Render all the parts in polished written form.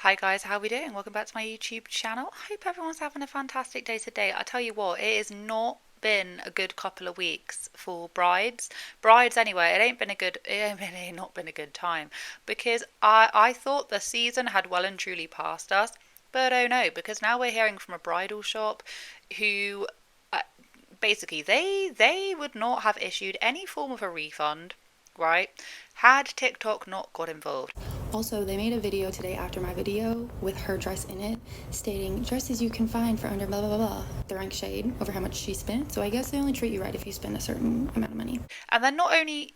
Hi guys, how are we doing? Welcome back to my YouTube channel. I hope everyone's having a fantastic day today. I tell you what, it has not been a good couple of weeks for brides. Brides anyway, it ain't not been a good time because I thought the season had well and truly passed us, but oh no, because now we're hearing from a bridal shop who uh, basically they would not have issued any form of a refund, right? Had TikTok not got involved. Also, they made a video today after my video with her dress in it, stating dresses you can find for under blah blah blah blah. Throwing shade over how much she spent. So I guess they only treat you right if you spend a certain amount of money. And then not only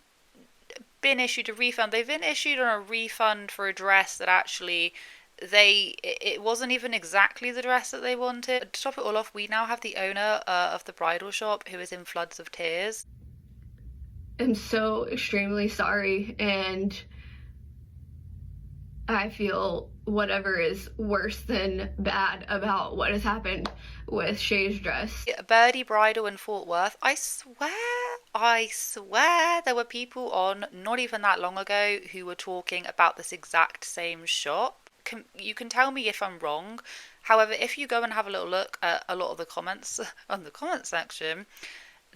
been issued a refund, they've been issued on a refund for a dress that actually it wasn't even exactly the dress that they wanted. To top it all off, we now have the owner of the bridal shop who is in floods of tears. I'm so extremely sorry, and I feel whatever is worse than bad about what has happened with Shay's dress. Birdie-Bridal in Fort Worth. I swear there were people on not even that long ago who were talking about this exact same shop. You can tell me if I'm wrong. However, if you go and have a little look at a lot of the comments on the comment section,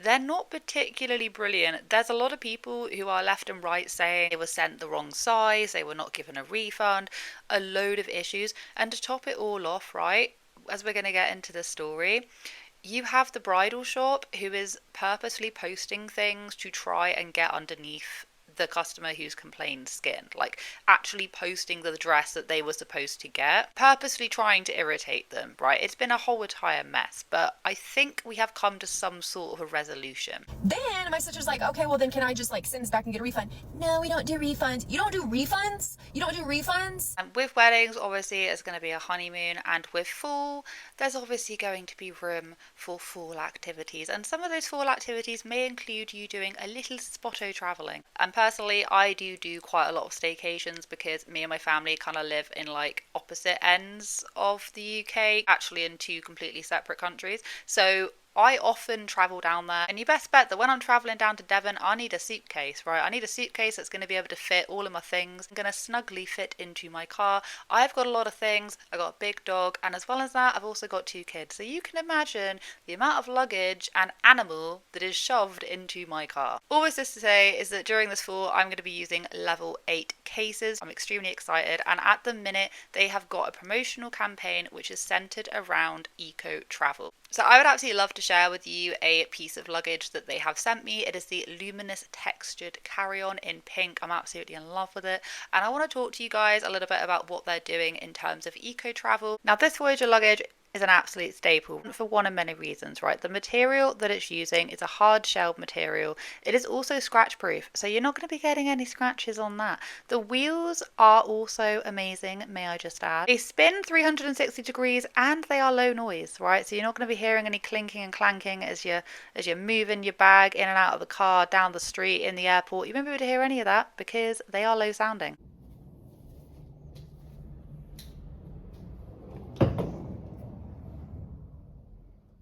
they're not particularly brilliant. There's a lot of people who are left and right saying they were sent the wrong size, they were not given a refund, a load of issues. And to top it all off, right, as we're going to get into the story, you have the bridal shop who is purposely posting things to try and get underneath the customer who's complained skin, like actually posting the dress that they were supposed to get, purposely trying to irritate them, right? It's been a whole entire mess, but I think we have come to some sort of a resolution. Then my sister's like, okay, well then can I just like send this back and get a refund? No, we don't do refunds. You don't do refunds? You don't do refunds? And with weddings, obviously, it's going to be a honeymoon, and with fall, there's obviously going to be room for fall activities, and some of those fall activities may include you doing a little spotto traveling. And personally, I do quite a lot of staycations because me and my family kind of live in like opposite ends of the UK, actually in two completely separate countries. So I often travel down there, and you best bet that when I'm traveling down to Devon, I need a suitcase, right? I need a suitcase that's going to be able to fit all of my things. I'm going to snugly fit into my car. I've got a lot of things. I got a big dog, and as well as that, I've also got two kids. So you can imagine the amount of luggage and animal that is shoved into my car. All this is to say is that during this fall, I'm going to be using level 8 cases. I'm extremely excited, and at the minute, they have got a promotional campaign which is centered around eco travel. So I would absolutely love to share with you a piece of luggage that they have sent me. It is the luminous textured carry-on in pink. I'm absolutely in love with it. And I want to talk to you guys a little bit about what they're doing in terms of eco travel. Now, this Voyager luggage is an absolute staple for one of many reasons, right? The material that it's using is a hard shelled material. It is also scratch proof, so you're not going to be getting any scratches on that. The wheels are also amazing, may I just add. They spin 360 degrees and they are low noise, right? So you're not going to be hearing any clinking and clanking as you're moving your bag in and out of the car, down the street, in the airport. You won't be able to hear any of that because they are low sounding.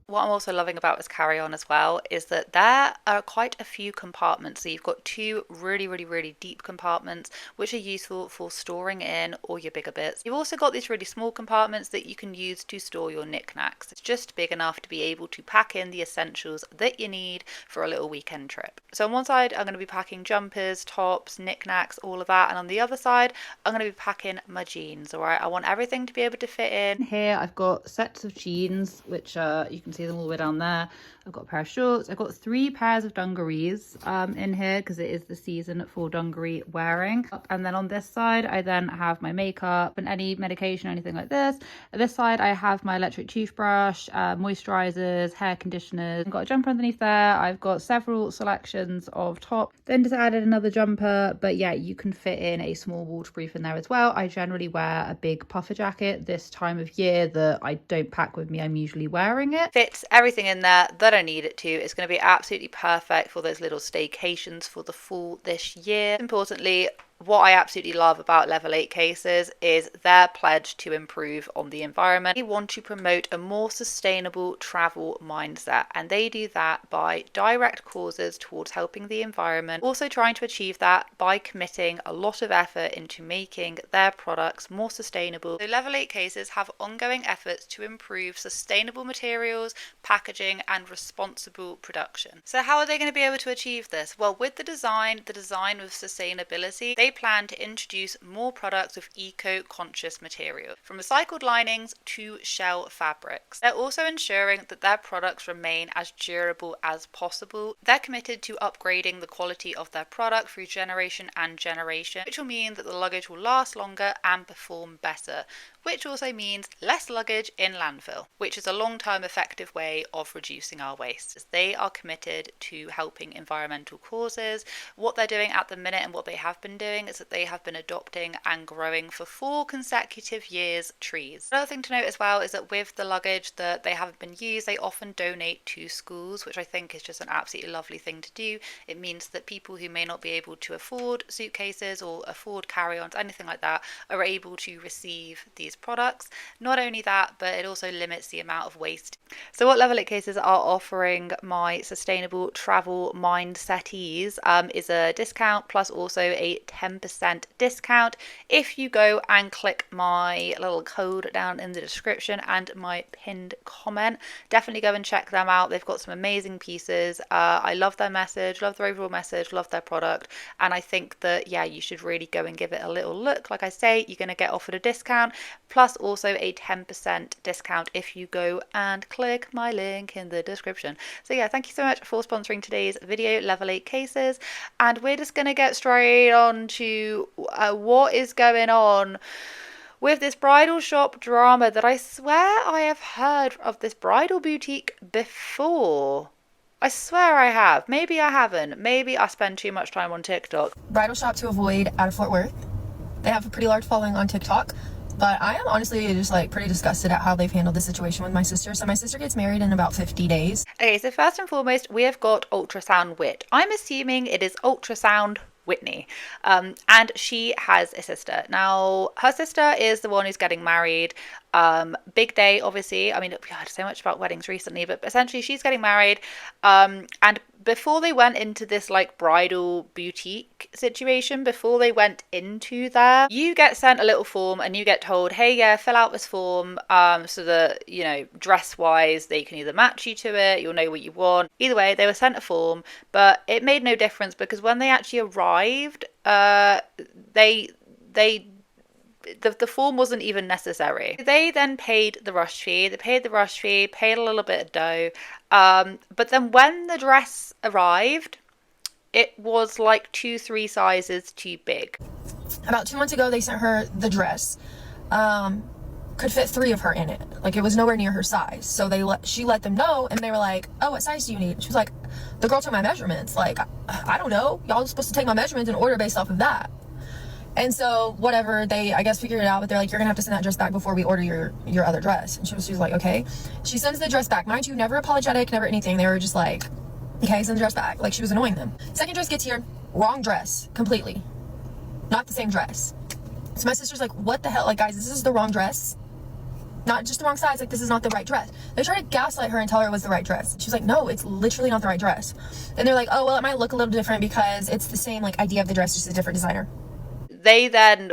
What I'm also loving about this carry-on as well is that there are quite a few compartments. So you've got two really deep compartments which are useful for storing in all your bigger bits. You've also got these really small compartments that you can use to store your knickknacks. It's just big enough to be able to pack in the essentials that you need for a little weekend trip. So on one side I'm going to be packing jumpers, tops, knickknacks, all of that, and on the other side I'm going to be packing my jeans. Alright, I want everything to be able to fit in. Here I've got sets of jeans which you can see them all the way down there. I've got a pair of shorts. I've got 3 pairs of dungarees in here because it is the season for dungaree wearing. And then on this side, I then have my makeup and any medication or anything like this. At this side, I have my electric toothbrush, moisturizers, hair conditioners. I've got a jumper underneath there. I've got several selections of top. Then just added another jumper. But yeah, you can fit in a small waterproof in there as well. I generally wear a big puffer jacket this time of year that I don't pack with me. I'm usually wearing it. Fits everything in there that I need it to. It's going to be absolutely perfect for those little staycations for the fall this year. Importantly, what I absolutely love about Level 8 cases is their pledge to improve on the environment. They want to promote a more sustainable travel mindset, and they do that by direct causes towards helping the environment, also trying to achieve that by committing a lot of effort into making their products more sustainable. So Level 8 cases have ongoing efforts to improve sustainable materials, packaging, and responsible production. So how are they going to be able to achieve this? Well, with the design with sustainability, they plan to introduce more products with eco-conscious materials, from recycled linings to shell fabrics. They're also ensuring that their products remain as durable as possible. They're committed to upgrading the quality of their product through generation and generation, which will mean that the luggage will last longer and perform better, which also means less luggage in landfill, which is a long-term effective way of reducing our waste. They are committed to helping environmental causes. What they're doing at the minute and what they have been doing is that they have been adopting and growing for 4 consecutive years trees. Another thing to note as well is that with the luggage that they haven't been used, they often donate to schools, which I think is just an absolutely lovely thing to do. It means that people who may not be able to afford suitcases or afford carry-ons, anything like that, are able to receive these products. Not only that, but it also limits the amount of waste. So what Level 8 cases are offering my sustainable travel mindsettees is a discount plus also a 10% discount if you go and click my little code down in the description and my pinned comment. Definitely go and check them out. They've got some amazing pieces. I love their message, love their overall message, love their product, and I think that you should really go and give it a little look. Like I say, you're going to get offered a discount plus also a 10% discount if you go and click my link in the description. So thank you so much for sponsoring today's video, Level 8 cases, and we're just going to get straight on to what is going on with this bridal shop drama that I swear I have heard of this bridal boutique before. I swear I have. Maybe I haven't. Maybe I spend too much time on TikTok. Bridal shop to avoid out of Fort Worth. They have a pretty large following on TikTok, but I am honestly just pretty disgusted at how they've handled the situation with my sister. So my sister gets married in about 50 days. Okay, so first and foremost, we have got Ultrasound Wit. I'm assuming it is Ultrasound Whitney, and she has a sister. Now, her sister is the one who's getting married. Big day, obviously. I mean, we heard so much about weddings recently, but essentially she's getting married. And before they went into this bridal boutique situation, before they went into there, you get sent a little form and you get told, hey, fill out this form so that, dress wise, they can either match you to it, you'll know what you want. Either way, they were sent a form, but it made no difference because when they actually arrived, the form wasn't even necessary. They then paid the rush fee. They paid the rush fee, paid a little bit of dough. But then when the dress arrived, it was 2-3 sizes too big. About 2 months ago, they sent her the dress. Could fit 3 of her in it. It was nowhere near her size. So she let them know, and they were like, oh, what size do you need? She was like, the girl took my measurements. I don't know. Y'all are supposed to take my measurements and order based off of that. And so whatever, they I guess figured it out, but they're like, you're gonna have to send that dress back before we order your other dress. And she was like, okay. She sends the dress back. Mind you, never apologetic, never anything. They were just like, okay, send the dress back. She was annoying them. Second dress gets here, wrong dress completely. Not the same dress. So my sister's like, what the hell? Guys, this is the wrong dress. Not just the wrong size, this is not the right dress. They try to gaslight her and tell her it was the right dress. She's like, no, it's literally not the right dress. And they're like, oh, well, it might look a little different because it's the same idea of the dress, just a different designer. They then,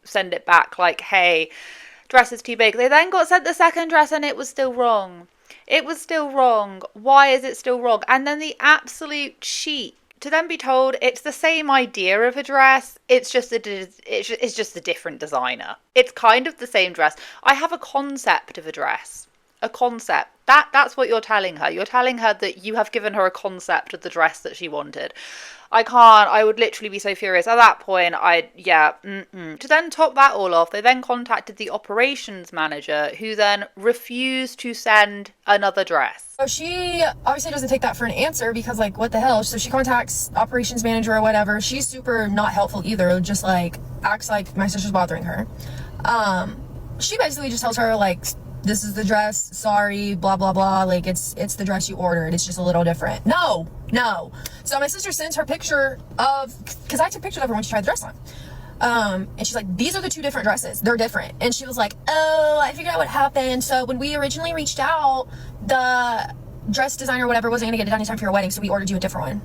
send it back hey, dress is too big. They then got sent the second dress and it was still wrong. It was still wrong. Why is it still wrong? And then the absolute cheat to then be told it's the same idea of a dress. It's just a different designer. It's kind of the same dress. I have a concept of a dress. A concept. That's what you're telling her. You're telling her that you have given her a concept of the dress that she wanted. I would literally be so furious. At that point, To then top that all off, they then contacted the operations manager, who then refused to send another dress. So she obviously doesn't take that for an answer because, what the hell? So she contacts operations manager or whatever. She's super not helpful either. Just, acts like my sister's bothering her. She basically just tells her, this is the dress, sorry, blah, blah, blah. It's the dress you ordered. It's just a little different. No, No. So my sister sends her picture of, because I took pictures of her when she tried the dress on. And she's like, these are the two different dresses. They're different. And she was like, oh, I figured out what happened. So when we originally reached out, the dress designer or whatever wasn't going to get it done in time for your wedding, so we ordered you a different one.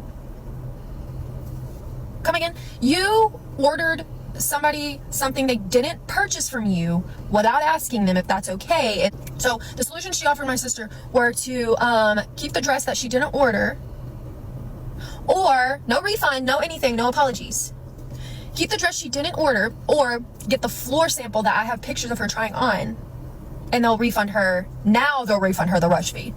Come again? You ordered somebody something they didn't purchase from you without asking them if that's okay. So the solution she offered my sister were to keep the dress that she didn't order, or no refund, no anything, no apologies. Keep the dress she didn't order, or get the floor sample that I have pictures of her trying on, and they'll refund her. Now they'll refund her the rush fee.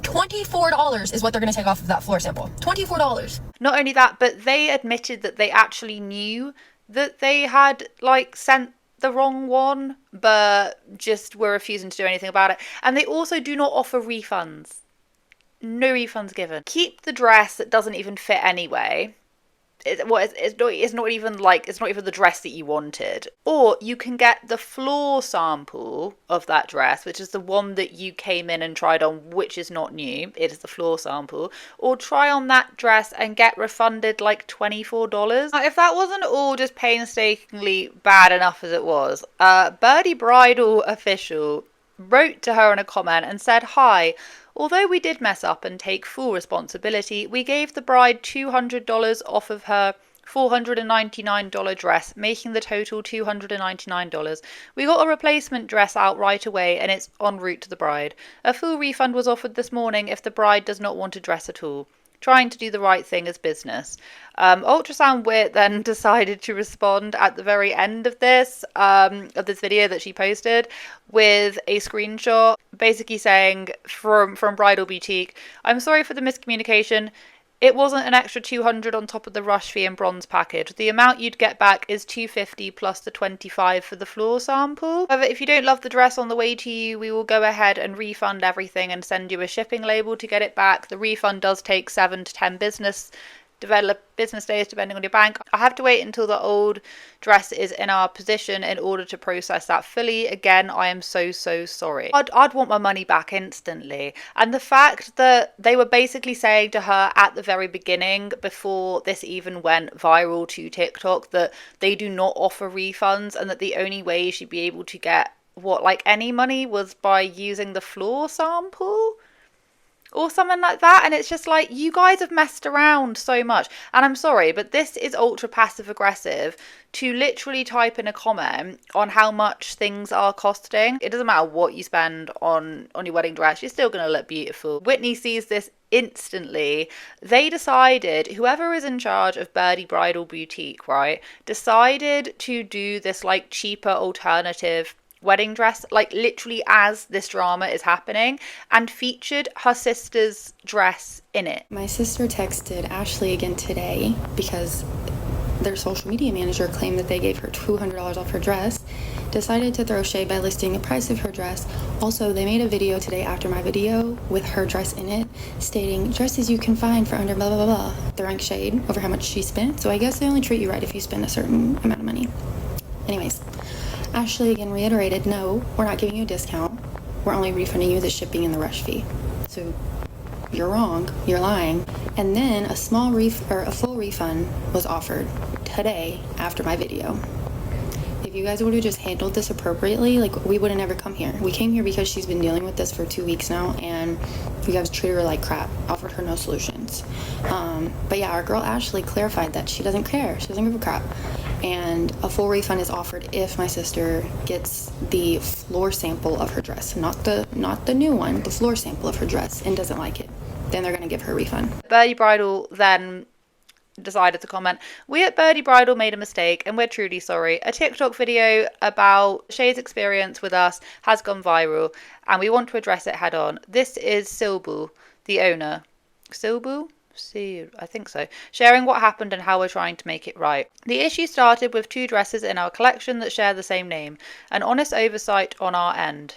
$24 is what they're going to take off of that floor sample. $24. Not only that, but they admitted that they actually knew that they had like sent the wrong one, but just were refusing to do anything about it. And they also do not offer refunds. No refunds given. Keep the dress that doesn't even fit anyway. It's not even the dress that you wanted. Or you can get the floor sample of that dress, which is the one that you came in and tried on, which is not new. It is the floor sample. Or try on that dress and get refunded like $24. Now, if that wasn't all just painstakingly bad enough as it was, Birdie-Bridal official wrote to her in a comment and said, "Hi. Although we did mess up and take full responsibility, we gave the bride $200 off of her $499 dress, making the total $299. We got a replacement dress out right away and it's en route to the bride. A full refund was offered this morning if the bride does not want a dress at all. Trying to do the right thing as business." Ultrasound Wit then decided to respond at the very end of this video that she posted with a screenshot basically saying from Bridal Boutique, "I'm sorry for the miscommunication. It wasn't an extra $200 on top of the rush fee and bronze package. The amount you'd get back is $250 plus the $25 for the floor sample. However, if you don't love the dress on the way to you, we will go ahead and refund everything and send you a shipping label to get it back. The refund does take 7 to 10 business days depending on your bank. I have to wait until the old dress is in our position in order to process that fully. Again, I am so sorry." I'd want my money back instantly. And the fact that they were basically saying to her at the very beginning, before this even went viral to TikTok, that they do not offer refunds and that the only way she'd be able to get any money was by using the floor sample or something like that. And it's just like, you guys have messed around so much. And I'm sorry, but this is ultra passive aggressive to literally type in a comment on how much things are costing. It doesn't matter what you spend on your wedding dress, you're still going to look beautiful. Whitney sees this instantly. They decided, whoever is in charge of Birdie-Bridal Boutique, right, decided to do this like cheaper alternative wedding dress, like literally as this drama is happening, and featured her sister's dress in it. My sister texted Ashley again today because their social media manager claimed that they gave her $200 off her dress, decided to throw shade by listing the price of her dress. Also, they made a video today after my video with her dress in it, stating dresses you can find for under blah blah blah blah, throwing shade over how much she spent. So I guess they only treat you right if you spend a certain amount of money. Anyways, Ashley again reiterated, no, we're not giving you a discount. We're only refunding you the shipping and the rush fee. So you're wrong, you're lying. And then a full refund was offered today after my video. If you guys would have just handled this appropriately, like, we would have never come here. We came here because she's been dealing with this for 2 weeks now, and you guys treated her like crap, offered her no solutions. But yeah, our girl Ashley clarified that she doesn't care. She doesn't give a crap. And a full refund is offered if my sister gets the floor sample of her dress, not the new one, the floor sample of her dress, and doesn't like it. Then they're going to give her a refund. Birdie-Bridal then decided to comment, "We at Birdie-Bridal made a mistake and we're truly sorry. A TikTok video about Shay's experience with us has gone viral and we want to address it head on. This is Silbu, the owner." Silbu? I think so. "Sharing what happened and how we're trying to make it right. The issue started with 2 dresses in our collection that share the same name. An honest oversight on our end.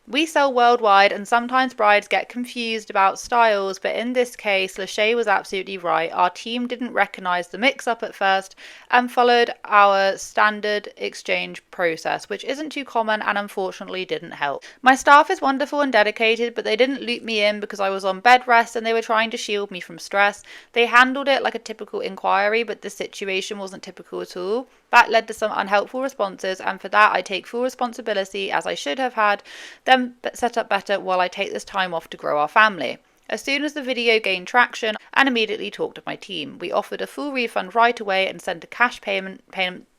We sell worldwide, and sometimes brides get confused about styles, but in this case, Lachey was absolutely right. Our team didn't recognize the mix-up at first and followed our standard exchange process, which isn't too common and unfortunately didn't help. My staff is wonderful and dedicated, but they didn't loop me in because I was on bed rest and they were trying to shield me from stress. They handled it like a typical inquiry, but the situation wasn't typical at all. That led to some unhelpful responses, and for that I take full responsibility, as I should have had them set up better while I take this time off to grow our family. As soon as the video gained traction, and immediately talked to my team. We offered a full refund right away and sent a cash payment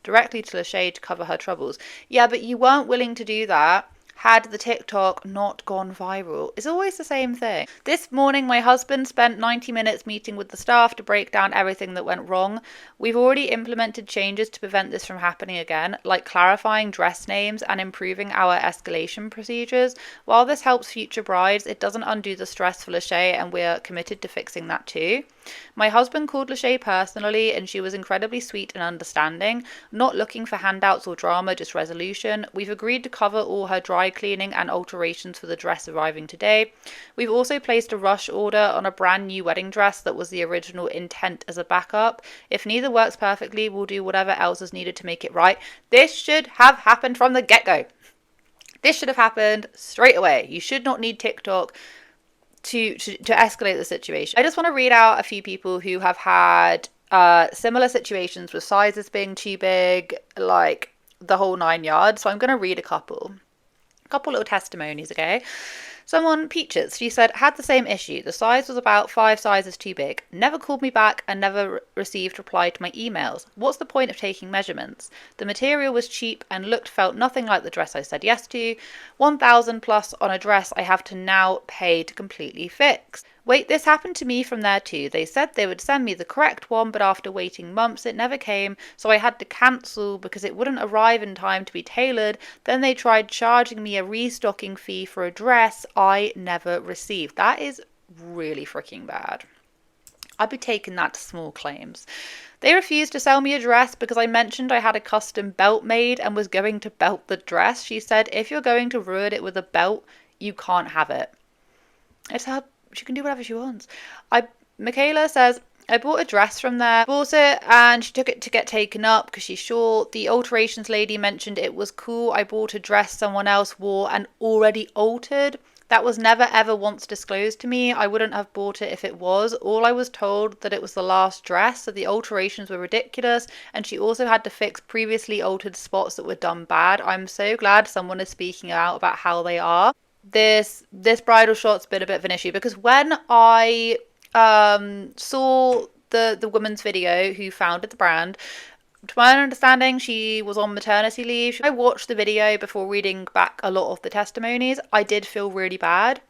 directly to Lachey to cover her troubles. Yeah, but you weren't willing to do that had the TikTok not gone viral. It's always the same thing. This morning, my husband spent 90 minutes meeting with the staff to break down everything that went wrong. We've already implemented changes to prevent this from happening again, like clarifying dress names and improving our escalation procedures. While this helps future brides, it doesn't undo the stress for Lachey, and we're committed to fixing that too. My husband called Lachey personally, and she was incredibly sweet and understanding, not looking for handouts or drama, just resolution. We've agreed to cover all her dry cleaning and alterations for the dress arriving today. We've also placed a rush order on a brand new wedding dress that was the original intent as a backup. If neither works perfectly, we'll do whatever else is needed to make it right. This should have happened from the get-go. This should have happened straight away. You should not need TikTok to escalate the situation. I just want to read out a few people who have had similar situations with sizes being too big, like the whole 9 yards. So I'm going to read a couple little testimonies, okay? Someone, Peaches, she said, had the same issue. The size was about 5 sizes too big. Never called me back and never received reply to my emails. What's the point of taking measurements? The material was cheap and felt nothing like the dress I said yes to. 1,000 plus on a dress I have to now pay to completely fix. Wait, this happened to me from there too. They said they would send me the correct one, but after waiting months, it never came, so I had to cancel because it wouldn't arrive in time to be tailored. Then they tried charging me a restocking fee for a dress I never received. That is really freaking bad. I'd be taking that to small claims. They refused to sell me a dress because I mentioned I had a custom belt made and was going to belt the dress. She said, if you're going to ruin it with a belt, you can't have it. It's her. She can do whatever she wants. Michaela says, I bought a dress from there, bought it, and she took it to get taken up because she's short. The alterations lady mentioned it was cool. I bought a dress someone else wore and already altered. That was never ever once disclosed to me. I wouldn't have bought it if it was. All I was told that it was the last dress, so the alterations were ridiculous, and she also had to fix previously altered spots that were done bad. I'm so glad someone is speaking out about how they are. This bridal shot's been a bit of an issue because when I saw the woman's video who founded the brand, to my understanding, she was on maternity leave. I watched the video before reading back a lot of the testimonies. I did feel really bad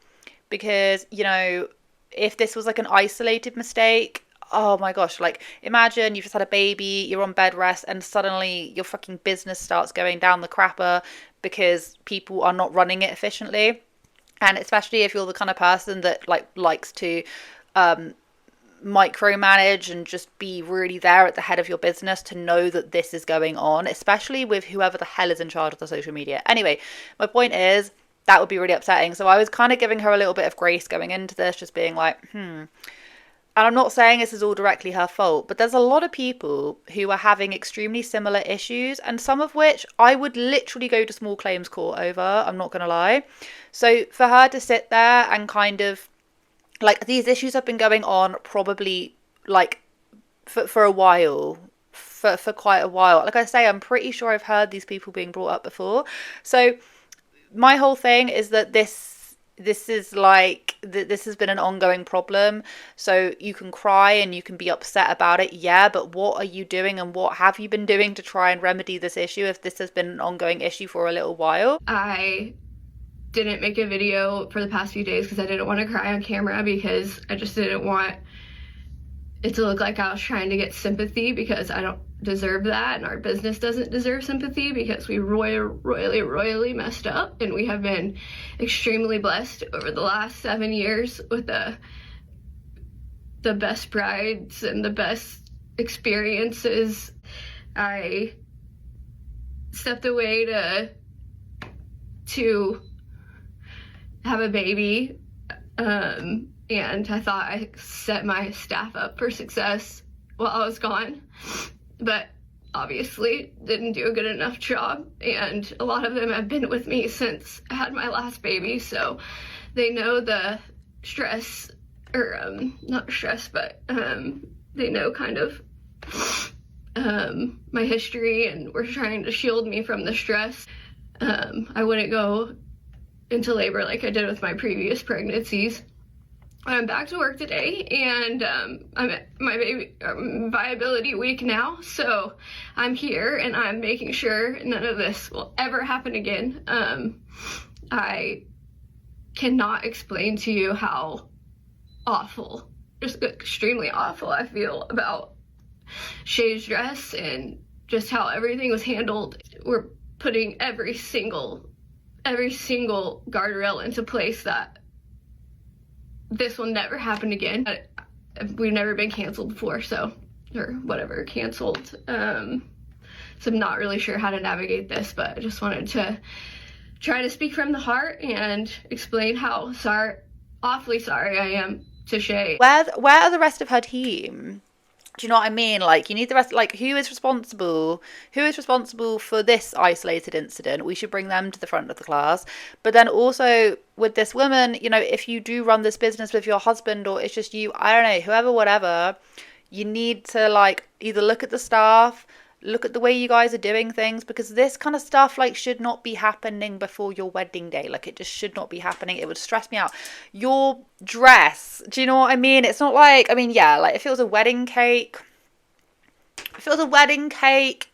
because, you know, if this was like an isolated mistake, oh my gosh, like imagine you've just had a baby, you're on bed rest, and suddenly your fucking business starts going down the crapper because people are not running it efficiently. And especially if you're the kind of person that likes to micromanage and just be really there at the head of your business, to know that this is going on, especially with whoever the hell is in charge of the social media. Anyway, my point is that would be really upsetting. So I was kind of giving her a little bit of grace going into this, just being like, And I'm not saying this is all directly her fault, but there's a lot of people who are having extremely similar issues, and some of which I would literally go to small claims court over, I'm not going to lie. So for her to sit there and kind of, like, these issues have been going on probably, like, for a while, for quite a while. Like I say, I'm pretty sure I've heard these people being brought up before. So my whole thing is that this is like, this has been an ongoing problem. So you can cry and you can be upset about it, yeah, but what are you doing and what have you been doing to try and remedy this issue if this has been an ongoing issue for a little while? I didn't make a video for the past few days because I didn't want to cry on camera, because I just didn't want it to look like I was trying to get sympathy, because I don't deserve that, and our business doesn't deserve sympathy because we royally messed up, and we have been extremely blessed over the last 7 years with the best brides and the best experiences. I stepped away to have a baby. And I thought I set my staff up for success while I was gone, but obviously didn't do a good enough job. And a lot of them have been with me since I had my last baby, so they know the stress, or not stress, but they know kind of my history, and were trying to shield me from the stress. I wouldn't go into labor like I did with my previous pregnancies. I'm back to work today, and I'm at my baby viability week now, so I'm here and I'm making sure none of this will ever happen again. I cannot explain to you how awful, just extremely awful I feel about Shay's dress and just how everything was handled. We're putting every single guardrail into place that this will never happen again. We've never been canceled before, so, or whatever, canceled. So I'm not really sure how to navigate this, but I just wanted to try to speak from the heart and explain how awfully sorry I am to Shay. Where are the rest of her team? Do you know what I mean? Like, you need the rest, like, who is responsible for this isolated incident? We should bring them to the front of the class. But then also with this woman, you know, if you do run this business with your husband, or it's just you, I don't know, whoever, whatever, you need to, like, either look at the staff, look at the way you guys are doing things, because this kind of stuff, like, should not be happening before your wedding day. Like, it just should not be happening. It would stress me out. Your dress, do you know what I mean? It's not like, I mean, yeah, like, if it was a wedding cake,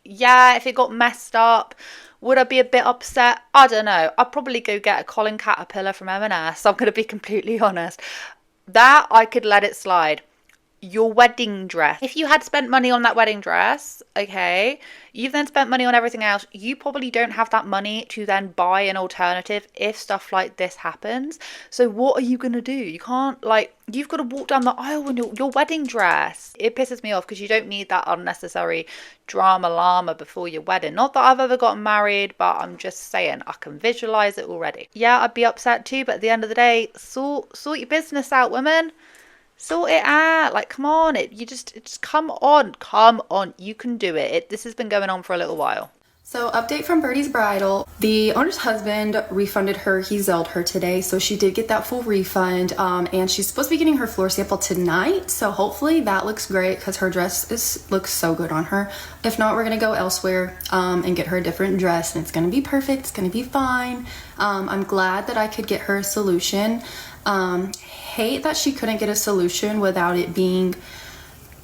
yeah, if it got messed up, would I be a bit upset? I don't know. I'd probably go get a Colin Caterpillar from M&S. I'm going to be completely honest. That, I could let it slide. Your wedding dress, if you had spent money on that wedding dress, okay, you've then spent money on everything else, you probably don't have that money to then buy an alternative if stuff like this happens. So what are you gonna do? You can't, like, you've got to walk down the aisle in your wedding dress. It pisses me off, because you don't need that unnecessary drama llama before your wedding. Not that I've ever gotten married, but I'm just saying, I can visualize it already. Yeah, I'd be upset too, but at the end of the day, sort your business out, women. Sort it out. Like, come on, just come on, you can do it. This has been going on for a little while. So, update from Birdie-Bridal. The owner's husband refunded her. He Zelled her today, so she did get that full refund. And she's supposed to be getting her floor sample tonight, so hopefully that looks great, because her dress looks so good on her. If not, we're gonna go elsewhere and get her a different dress, and it's gonna be perfect. It's gonna be fine. I'm glad that I could get her a solution. Hate that she couldn't get a solution without it being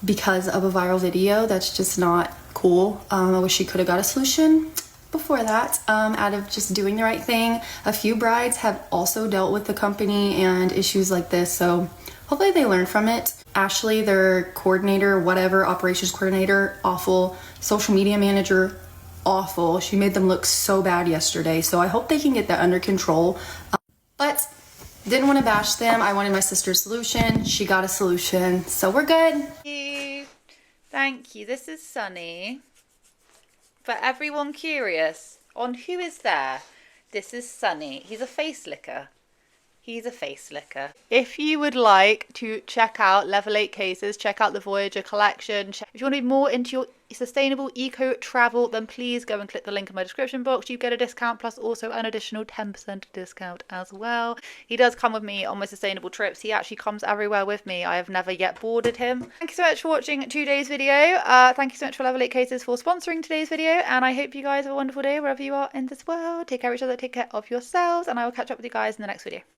because of a viral video. That's just not cool. I wish she could have got a solution before that, out of just doing the right thing. A few brides have also dealt with the company and issues like this, so hopefully they learn from it. Ashley, their coordinator, whatever, operations coordinator, awful. Social media manager, awful. She made them look so bad yesterday, so I hope they can get that under control. But didn't want to bash them. I wanted my sister's solution. She got a solution, so we're good. Thank you. This is Sunny. For everyone curious on who is there, this is Sunny. He's a face licker. If you would like to check out Level 8 cases, check out the Voyager collection. If you want to be more into your sustainable eco travel, then please go and click the link in my description box. You get a discount, plus also an additional 10% discount as well. He does come with me on my sustainable trips. He actually comes everywhere with me. I have never yet boarded him. Thank you so much for watching today's video. Thank you so much for Level 8 Cases for sponsoring today's video, and I hope you guys have a wonderful day wherever you are in this world. Take care of each other, take care of yourselves, and I will catch up with you guys in the next video.